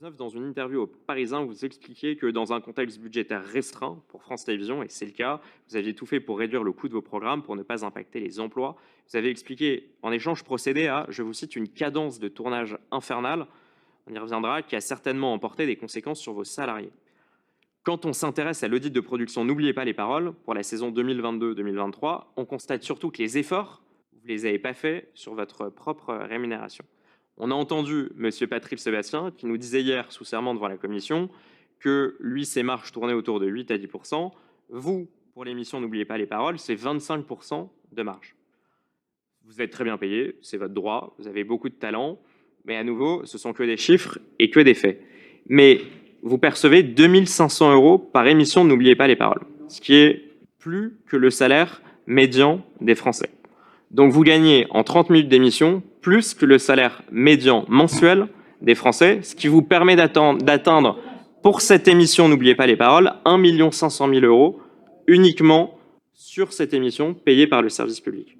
Dans une interview au Parisien, vous expliquiez que dans un contexte budgétaire restreint pour France Télévisions, et c'est le cas, vous aviez tout fait pour réduire le coût de vos programmes, pour ne pas impacter les emplois. Vous avez expliqué, en échange, procéder à, je vous cite, une cadence de tournage infernale, on y reviendra, qui a certainement emporté des conséquences sur vos salariés. Quand on s'intéresse à l'audit de production, n'oubliez pas les paroles, pour la saison 2022-2023, on constate surtout que les efforts, vous ne les avez pas faits sur votre propre rémunération. On a entendu M. Patrick Sébastien qui nous disait hier, sous serment devant la commission, que lui, ses marges tournaient autour de 8 à 10%. Vous, pour l'émission N'oubliez pas les paroles, c'est 25% de marge. Vous êtes très bien payé, c'est votre droit, vous avez beaucoup de talent, mais à nouveau, ce sont que des chiffres et que des faits. Mais vous percevez 2 500 € par émission N'oubliez pas les paroles, ce qui est plus que le salaire médian des Français. Donc vous gagnez en 30 minutes d'émission plus que le salaire médian mensuel des Français, ce qui vous permet d'atteindre pour cette émission, n'oubliez pas les paroles, 1 500 000 € uniquement sur cette émission payée par le service public.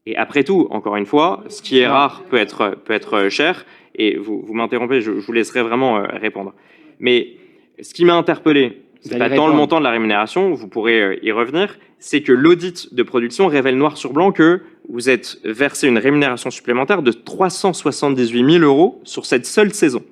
Et après tout, encore une fois, ce qui est rare peut être cher, et vous m'interrompez, je vous laisserai vraiment répondre. Mais ce qui m'a interpellé, c'est pas tant le montant de la rémunération, vous pourrez y revenir, c'est que l'audit de production révèle noir sur blanc que vous êtes versé une rémunération supplémentaire de 378 000 € sur cette seule saison.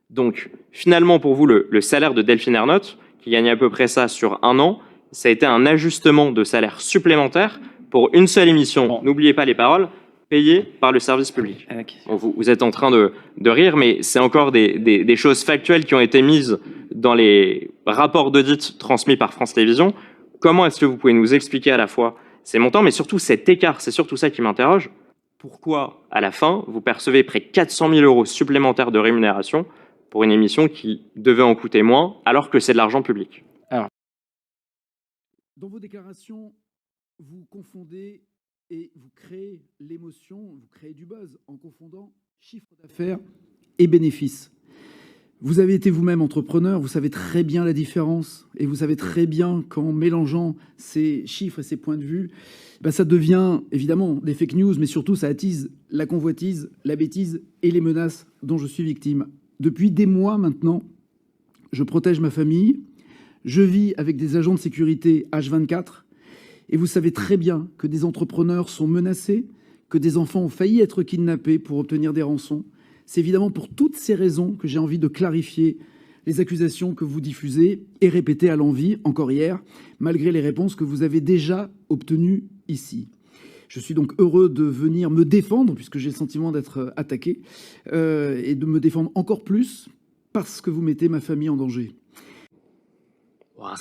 Donc, finalement, pour vous, le salaire de Delphine Ernotte, qui gagne à peu près ça sur un an, ça a été un ajustement de salaire supplémentaire pour une seule émission. Bon. N'oubliez pas les paroles, payée par le service public. Okay. Bon, vous êtes en train de rire, mais c'est encore des choses factuelles qui ont été mises dans les rapports d'audit transmis par France Télévisions. Comment est-ce que vous pouvez nous expliquer à la fois ces montants, mais surtout cet écart? C'est surtout ça qui m'interroge. Pourquoi, à la fin, vous percevez près de 400 000 € supplémentaires de rémunération pour une émission qui devait en coûter moins, alors que c'est de l'argent public? Alors, dans vos déclarations, vous confondez et vous créez l'émotion, vous créez du buzz en confondant chiffre d'affaires et bénéfices. Vous avez été vous-même entrepreneur, vous savez très bien la différence et vous savez très bien qu'en mélangeant ces chiffres et ces points de vue, ça devient évidemment des fake news, mais surtout ça attise la convoitise, la bêtise et les menaces dont je suis victime. Depuis des mois maintenant, je protège ma famille, je vis avec des agents de sécurité H24 et vous savez très bien que des entrepreneurs sont menacés, que des enfants ont failli être kidnappés pour obtenir des rançons. C'est évidemment pour toutes ces raisons que j'ai envie de clarifier les accusations que vous diffusez et répétez à l'envi, encore hier, malgré les réponses que vous avez déjà obtenues ici. Je suis donc heureux de venir me défendre, puisque j'ai le sentiment d'être attaqué, et de me défendre encore plus parce que vous mettez ma famille en danger.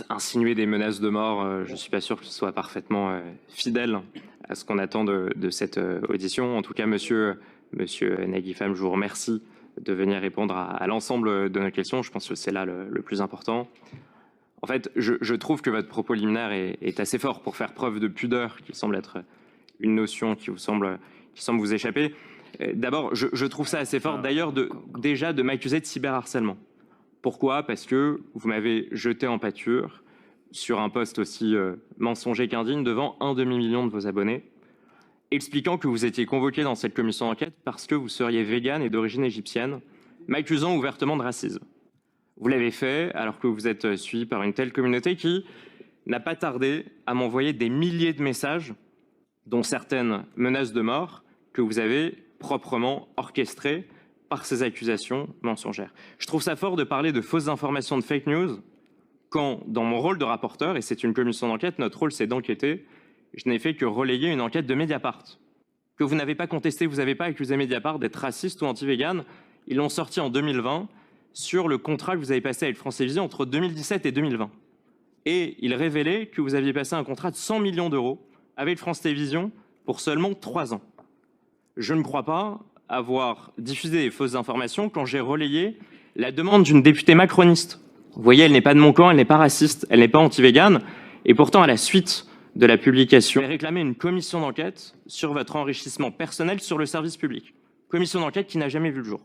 Insinuer des menaces de mort, je ne suis pas sûr que ce soit parfaitement fidèle à ce qu'on attend de cette audition. En tout cas, Monsieur Nagui Pham, je vous remercie de venir répondre à l'ensemble de nos questions. Je pense que c'est là le plus important. En fait, je trouve que votre propos liminaire est assez fort pour faire preuve de pudeur, qui semble être une notion qui semble vous échapper. D'abord, je trouve ça assez fort, d'ailleurs, déjà de m'accuser de cyberharcèlement. Pourquoi? Parce que vous m'avez jeté en pâture sur un poste aussi mensonger qu'indigne devant 1 demi-million de vos abonnés, expliquant que vous étiez convoqué dans cette commission d'enquête parce que vous seriez végane et d'origine égyptienne, m'accusant ouvertement de racisme. Vous l'avez fait alors que vous êtes suivi par une telle communauté qui n'a pas tardé à m'envoyer des milliers de messages, dont certaines menaces de mort, que vous avez proprement orchestrées par ces accusations mensongères. Je trouve ça fort de parler de fausses informations, de fake news, quand, dans mon rôle de rapporteur, et c'est une commission d'enquête, notre rôle c'est d'enquêter, je n'ai fait que relayer une enquête de Mediapart, que vous n'avez pas contesté, vous n'avez pas accusé Mediapart d'être raciste ou anti-vegan. Ils l'ont sorti en 2020 sur le contrat que vous avez passé avec France Télévisions entre 2017 et 2020. Et il révélait que vous aviez passé un contrat de 100 millions € avec France Télévisions pour seulement 3 ans. Je ne crois pas avoir diffusé des fausses informations quand j'ai relayé la demande d'une députée macroniste. Vous voyez, elle n'est pas de mon camp, elle n'est pas raciste, elle n'est pas anti-végane, et pourtant, à la suite de la publication, elle réclamait une commission d'enquête sur votre enrichissement personnel sur le service public. Commission d'enquête qui n'a jamais vu le jour.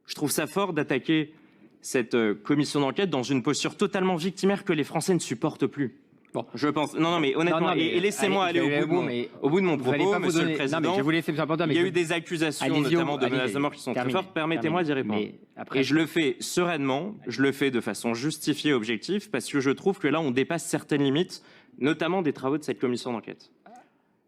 Je trouve ça fort d'attaquer cette commission d'enquête dans une posture totalement victimaire que les Français ne supportent plus. Bon. Je pense. Non, mais honnêtement, et laissez-moi aller au bout de mon propos, Monsieur le Président. Non, mais je vais vous laisser, il y a eu des accusations, notamment de menaces de mort, qui sont très fortes. Permettez-moi d'y répondre. Et je le fais sereinement, je le fais de façon justifiée et objective, parce que je trouve que là, on dépasse certaines limites, notamment des travaux de cette commission d'enquête.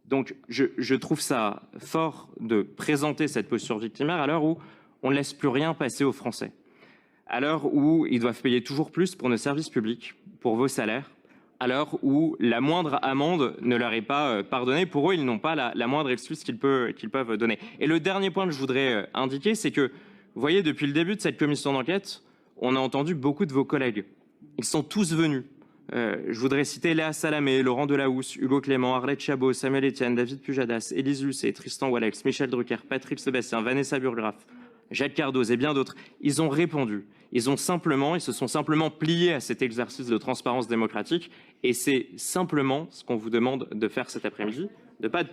Donc, je trouve ça fort de présenter cette posture victimaire à l'heure où on ne laisse plus rien passer aux Français. À l'heure où ils doivent payer toujours plus pour nos services publics, pour vos salaires, à l'heure où la moindre amende ne leur est pas pardonnée. Pour eux, ils n'ont pas la moindre excuse qu'ils peuvent donner. Et le dernier point que je voudrais indiquer, c'est que, vous voyez, depuis le début de cette commission d'enquête, on a entendu beaucoup de vos collègues. Ils sont tous venus. Je voudrais citer Léa Salamé, Laurent Delahousse, Hugo Clément, Arlette Chabot, Samuel Etienne, David Pujadas, Élise Lucet, Tristan Walex, Michel Drucker, Patrick Sébastien, Vanessa Burgraff, Jacques Cardoz et bien d'autres. Ils ont répondu. Ils se sont simplement pliés à cet exercice de transparence démocratique. Et c'est simplement ce qu'on vous demande de faire cet après-midi, de ne pas